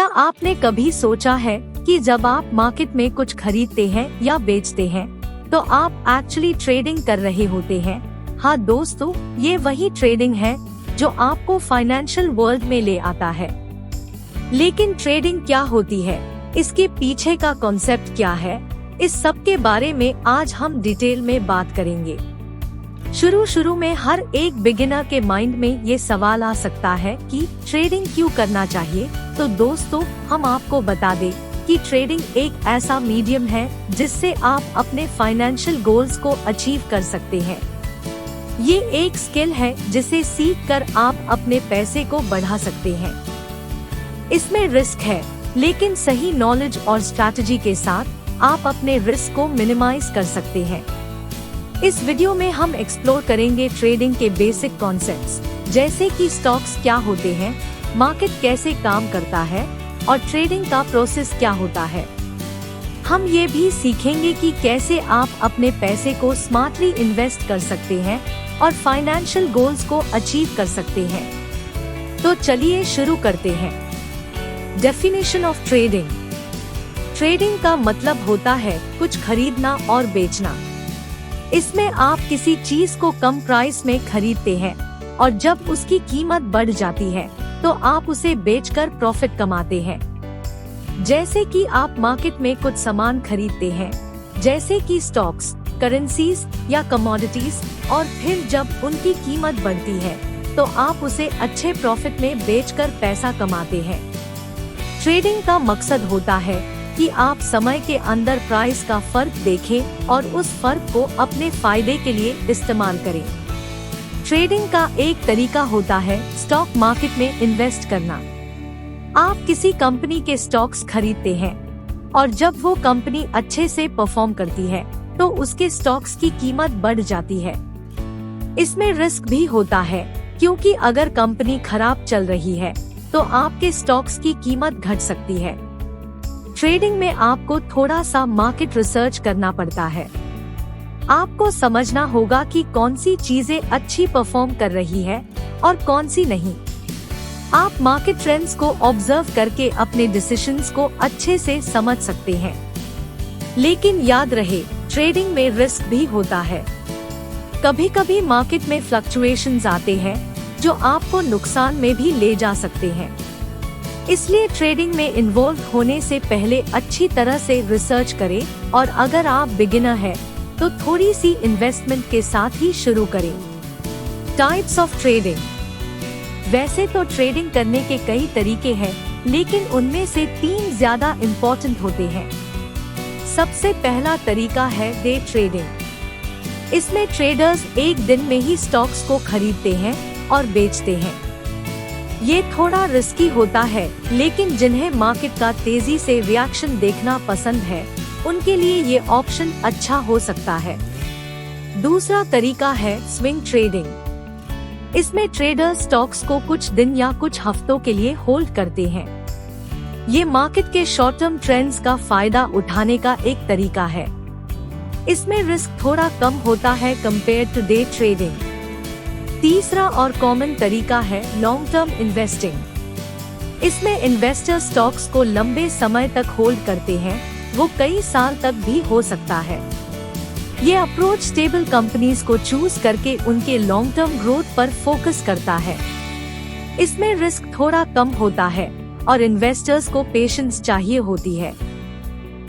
क्या आपने कभी सोचा है कि जब आप मार्केट में कुछ खरीदते हैं या बेचते हैं तो आप एक्चुअली ट्रेडिंग कर रहे होते हैं? हाँ दोस्तों, ये वही ट्रेडिंग है जो आपको फाइनेंशियल वर्ल्ड में ले आता है। लेकिन ट्रेडिंग क्या होती है, इसके पीछे का कॉन्सेप्ट क्या है, इस सब के बारे में आज हम डिटेल में बात करेंगे। शुरू में हर एक बिगिनर के माइंड में ये सवाल आ सकता है कि ट्रेडिंग क्यों करना चाहिए। तो दोस्तों, हम आपको बता दें कि ट्रेडिंग एक ऐसा मीडियम है जिससे आप अपने फाइनेंशियल गोल्स को अचीव कर सकते हैं। ये एक स्किल है जिसे सीख कर आप अपने पैसे को बढ़ा सकते हैं। इसमें रिस्क है, लेकिन सही नॉलेज और स्ट्रैटेजी के साथ आप अपने रिस्क को मिनिमाइज कर सकते हैं। इस वीडियो में हम एक्सप्लोर करेंगे ट्रेडिंग के बेसिक कॉन्सेप्ट्स, जैसे कि स्टॉक्स क्या होते हैं, मार्केट कैसे काम करता है और ट्रेडिंग का प्रोसेस क्या होता है। हम ये भी सीखेंगे कि कैसे आप अपने पैसे को स्मार्टली इन्वेस्ट कर सकते हैं और फाइनेंशियल गोल्स को अचीव कर सकते हैं। तो चलिए शुरू करते हैं। Definition of trading. ट्रेडिंग का मतलब होता है कुछ खरीदना और बेचना। इसमें आप किसी चीज को कम प्राइस में खरीदते हैं और जब उसकी कीमत बढ़ जाती है तो आप उसे बेचकर प्रॉफिट कमाते हैं। जैसे कि आप मार्केट में कुछ सामान खरीदते हैं, जैसे कि स्टॉक्स, करेंसीज या कमोडिटीज, और फिर जब उनकी कीमत बढ़ती है तो आप उसे अच्छे प्रॉफिट में बेचकर पैसा कमाते हैं। ट्रेडिंग का मकसद होता है कि आप समय के अंदर प्राइस का फर्क देखें और उस फर्क को अपने फायदे के लिए इस्तेमाल करें। ट्रेडिंग का एक तरीका होता है स्टॉक मार्केट में इन्वेस्ट करना। आप किसी कंपनी के स्टॉक्स खरीदते हैं और जब वो कंपनी अच्छे से परफॉर्म करती है तो उसके स्टॉक्स की कीमत बढ़ जाती है। इसमें रिस्क भी होता है, क्योंकि अगर कंपनी खराब चल रही है तो आपके स्टॉक्स की कीमत घट सकती है। ट्रेडिंग में आपको थोड़ा सा मार्केट रिसर्च करना पड़ता है। आपको समझना होगा कि कौन सी चीजें अच्छी परफॉर्म कर रही है और कौन सी नहीं। आप मार्केट ट्रेंड्स को ऑब्जर्व करके अपने डिसीजंस को अच्छे से समझ सकते हैं। लेकिन याद रहे, ट्रेडिंग में रिस्क भी होता है। कभी कभी मार्केट में फ्लक्चुएशंस आते हैं जो आपको नुकसान में भी ले जा सकते हैं। इसलिए ट्रेडिंग में इन्वॉल्व होने से पहले अच्छी तरह से रिसर्च करें, और अगर आप बिगिनर हैं तो थोड़ी सी इन्वेस्टमेंट के साथ ही शुरू करें। Types of trading. वैसे तो ट्रेडिंग करने के कई तरीके हैं, लेकिन उनमें से 3 ज्यादा इम्पोर्टेंट होते हैं। सबसे पहला तरीका है डे ट्रेडिंग। इसमें ट्रेडर्स एक दिन में ही स्टॉक्स को खरीदते हैं और बेचते हैं। ये थोड़ा रिस्की होता है, लेकिन जिन्हें मार्केट का तेजी से रिएक्शन देखना पसंद है उनके लिए ये ऑप्शन अच्छा हो सकता है। दूसरा तरीका है स्विंग ट्रेडिंग। इसमें ट्रेडर्स स्टॉक्स को कुछ दिन या कुछ हफ्तों के लिए होल्ड करते हैं। ये मार्केट के शॉर्ट टर्म ट्रेंड्स का फायदा उठाने का एक तरीका है। इसमें रिस्क थोड़ा कम होता है कंपेयर टू डे ट्रेडिंग। तीसरा और कॉमन तरीका है लॉन्ग टर्म इन्वेस्टिंग। इसमें इन्वेस्टर स्टॉक्स को लंबे समय तक होल्ड करते हैं, वो कई साल तक भी हो सकता है। ये अप्रोच स्टेबल कंपनीज को चूज करके उनके लॉन्ग टर्म ग्रोथ पर फोकस करता है। इसमें रिस्क थोड़ा कम होता है और इन्वेस्टर्स को पेशेंस चाहिए होती है।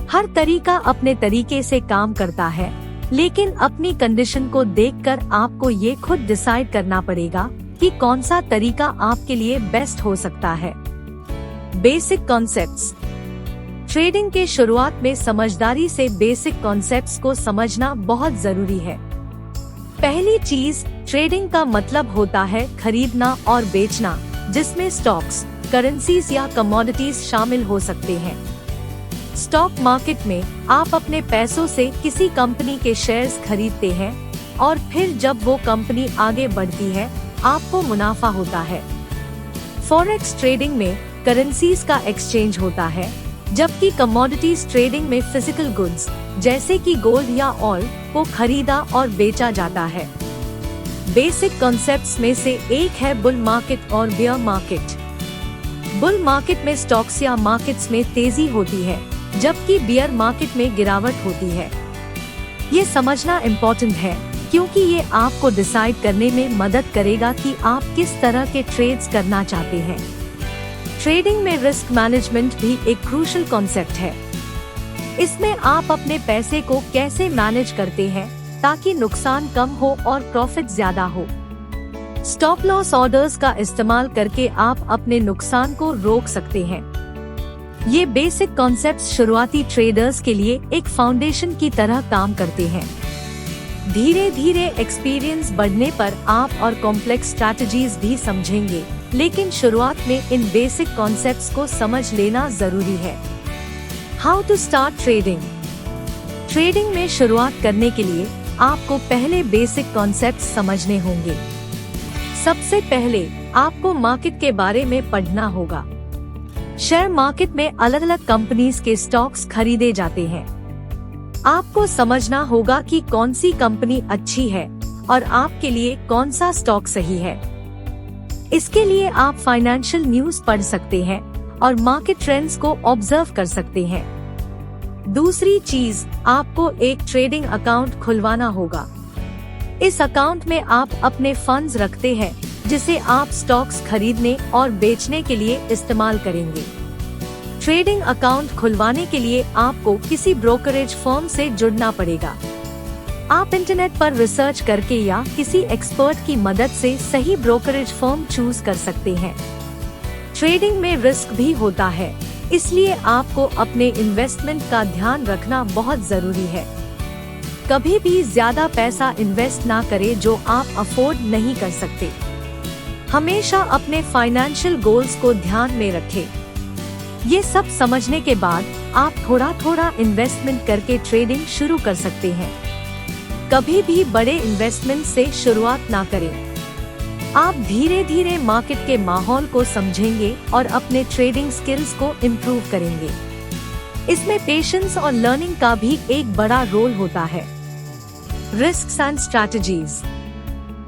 हर तरीका अपने तरीके से काम करता है, लेकिन अपनी कंडीशन को देखकर आपको ये खुद डिसाइड करना पड़ेगा कि कौन सा तरीका आपके लिए बेस्ट हो सकता है। Basic concepts. ट्रेडिंग के शुरुआत में समझदारी से बेसिक कॉन्सेप्ट्स को समझना बहुत जरूरी है। पहली चीज, ट्रेडिंग का मतलब होता है खरीदना और बेचना, जिसमें स्टॉक्स, करेंसीज या कमोडिटीज शामिल हो सकते हैं। स्टॉक मार्केट में आप अपने पैसों से किसी कंपनी के शेयर्स खरीदते हैं और फिर जब वो कंपनी आगे बढ़ती है आपको मुनाफा होता है। फॉरेक्स ट्रेडिंग में करेंसीज का एक्सचेंज होता है, जबकि कमोडिटीज ट्रेडिंग में फिजिकल गुड्स जैसे कि गोल्ड या ऑयल को खरीदा और बेचा जाता है। बेसिक कॉन्सेप्ट्स में से एक है बुल मार्केट और बेयर मार्केट। बुल मार्केट में स्टॉक्स या मार्केट्स में तेजी होती है, जबकि बियर मार्केट में गिरावट होती है। ये समझना इम्पोर्टेंट है क्योंकि ये आपको डिसाइड करने में मदद करेगा कि आप किस तरह के ट्रेड्स करना चाहते हैं। ट्रेडिंग में रिस्क मैनेजमेंट भी एक क्रूशियल कॉन्सेप्ट है। इसमें आप अपने पैसे को कैसे मैनेज करते हैं ताकि नुकसान कम हो और प्रॉफिट ज्यादा हो। स्टॉप लॉस ऑर्डर्स का इस्तेमाल करके आप अपने नुकसान को रोक सकते हैं। ये बेसिक कॉन्सेप्ट्स शुरुआती ट्रेडर्स के लिए एक फाउंडेशन की तरह काम करते हैं। धीरे धीरे एक्सपीरियंस बढ़ने पर आप और कॉम्प्लेक्स स्ट्रैटेजीज भी समझेंगे, लेकिन शुरुआत में इन बेसिक कॉन्सेप्ट्स को समझ लेना जरूरी है। How to start trading. Trading में शुरुआत करने के लिए आपको पहले बेसिक कॉन्सेप्ट्स समझने होंगे। सबसे पहले आपको मार्केट के बारे में पढ़ना होगा। शेयर मार्केट में अलग अलग कंपनीज के स्टॉक्स खरीदे जाते हैं। आपको समझना होगा कि कौन सी कंपनी अच्छी है और आपके लिए कौन सा स्टॉक सही है। इसके लिए आप फाइनेंशियल न्यूज पढ़ सकते हैं और मार्केट ट्रेंड्स को ऑब्जर्व कर सकते हैं। दूसरी चीज, आपको एक ट्रेडिंग अकाउंट खुलवाना होगा। इस अकाउंट में आप अपने फंड्स रखते हैं जिसे आप स्टॉक्स खरीदने और बेचने के लिए इस्तेमाल करेंगे। ट्रेडिंग अकाउंट खुलवाने के लिए आपको किसी ब्रोकरेज फर्म से जुड़ना पड़ेगा। आप इंटरनेट पर रिसर्च करके या किसी एक्सपर्ट की मदद से सही ब्रोकरेज फर्म चूज कर सकते हैं। ट्रेडिंग में रिस्क भी होता है, इसलिए आपको अपने इन्वेस्टमेंट का ध्यान रखना बहुत जरूरी है। कभी भी ज्यादा पैसा इन्वेस्ट ना करें जो आप अफोर्ड नहीं कर सकते। हमेशा अपने फाइनेंशियल गोल्स को ध्यान में रखें। ये सब समझने के बाद आप थोड़ा थोड़ा इन्वेस्टमेंट करके ट्रेडिंग शुरू कर सकते हैं। कभी भी बड़े इन्वेस्टमेंट से शुरुआत ना करें। आप धीरे धीरे मार्केट के माहौल को समझेंगे और अपने ट्रेडिंग स्किल्स को इम्प्रूव करेंगे। इसमें पेशेंस और लर्निंग का भी एक बड़ा रोल होता है। Risks and strategies.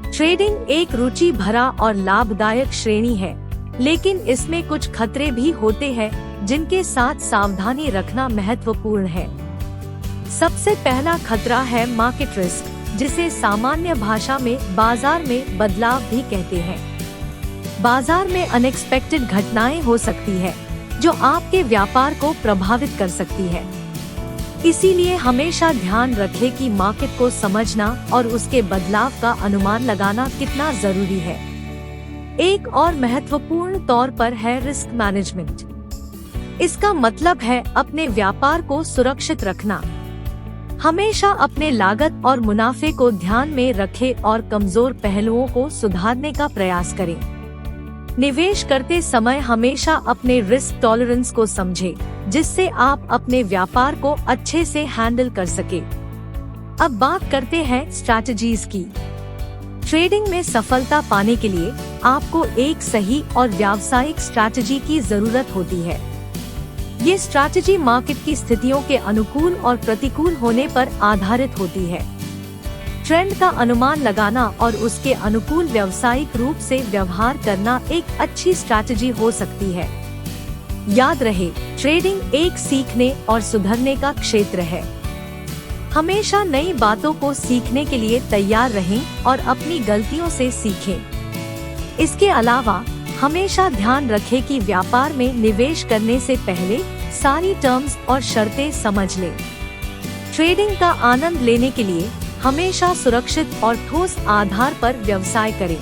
ट्रेडिंग एक रुचि भरा और लाभदायक श्रेणी है, लेकिन इसमें कुछ खतरे भी होते हैं जिनके साथ सावधानी रखना महत्वपूर्ण है। सबसे पहला खतरा है मार्केट रिस्क, जिसे सामान्य भाषा में बाजार में बदलाव भी कहते हैं। बाजार में अनएक्सपेक्टेड घटनाएं हो सकती है जो आपके व्यापार को प्रभावित कर सकती है। इसीलिए हमेशा ध्यान रखें कि मार्केट को समझना और उसके बदलाव का अनुमान लगाना कितना जरूरी है। एक और महत्वपूर्ण तौर पर है रिस्क मैनेजमेंट। इसका मतलब है अपने व्यापार को सुरक्षित रखना। हमेशा अपने लागत और मुनाफे को ध्यान में रखें और कमजोर पहलुओं को सुधारने का प्रयास करें। निवेश करते समय हमेशा अपने रिस्क टॉलरेंस को समझें, जिससे आप अपने व्यापार को अच्छे से हैंडल कर सके। अब बात करते हैं स्ट्रैटेजीज की। ट्रेडिंग में सफलता पाने के लिए आपको एक सही और व्यावसायिक स्ट्रैटेजी की जरूरत होती है। ये स्ट्रैटेजी मार्केट की स्थितियों के अनुकूल और प्रतिकूल होने पर आधारित होती है। ट्रेंड का अनुमान लगाना और उसके अनुकूल व्यावसायिक रूप से व्यवहार करना एक अच्छी स्ट्रैटेजी हो सकती है। याद रहे, ट्रेडिंग एक सीखने और सुधरने का क्षेत्र है। हमेशा नई बातों को सीखने के लिए तैयार रहें और अपनी गलतियों से सीखें। इसके अलावा हमेशा ध्यान रखें कि व्यापार में निवेश करने से पहले सारी टर्म्स और शर्तें समझ लें। ट्रेडिंग का आनंद लेने के लिए हमेशा सुरक्षित और ठोस आधार पर व्यवसाय करें।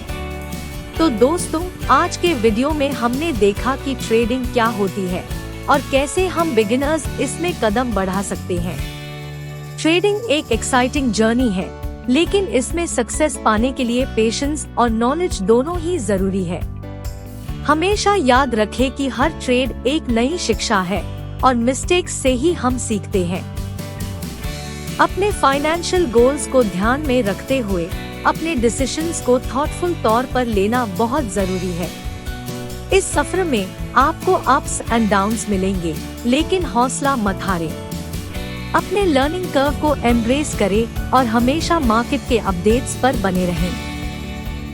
तो दोस्तों, आज के वीडियो में हमने देखा कि ट्रेडिंग क्या होती है और कैसे हम बिगिनर्स इसमें कदम बढ़ा सकते हैं। ट्रेडिंग एक एक्साइटिंग जर्नी है, लेकिन इसमें सक्सेस पाने के लिए पेशेंस और नॉलेज दोनों ही जरूरी है। हमेशा याद रखें कि हर ट्रेड एक नई शिक्षा है और मिस्टेक्स से ही हम सीखते हैं। अपने फाइनेंशियल गोल्स को ध्यान में रखते हुए अपने डिसीजंस को थॉटफुल तौर पर लेना बहुत जरूरी है। इस सफर में आपको अप्स एंड डाउन्स मिलेंगे, लेकिन हौसला मत हारें। अपने लर्निंग कर्व को एम्ब्रेस करें और हमेशा मार्केट के अपडेट्स पर बने रहें।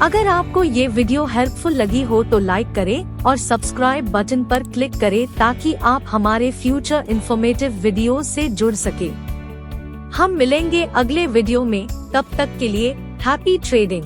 अगर आपको ये वीडियो हेल्पफुल लगी हो तो लाइक करें और सब्सक्राइब बटन पर क्लिक करें ताकि आप हमारे फ्यूचर इंफॉर्मेटिव वीडियो से जुड़ सके। हम मिलेंगे अगले वीडियो में, तब तक के लिए हैप्पी ट्रेडिंग।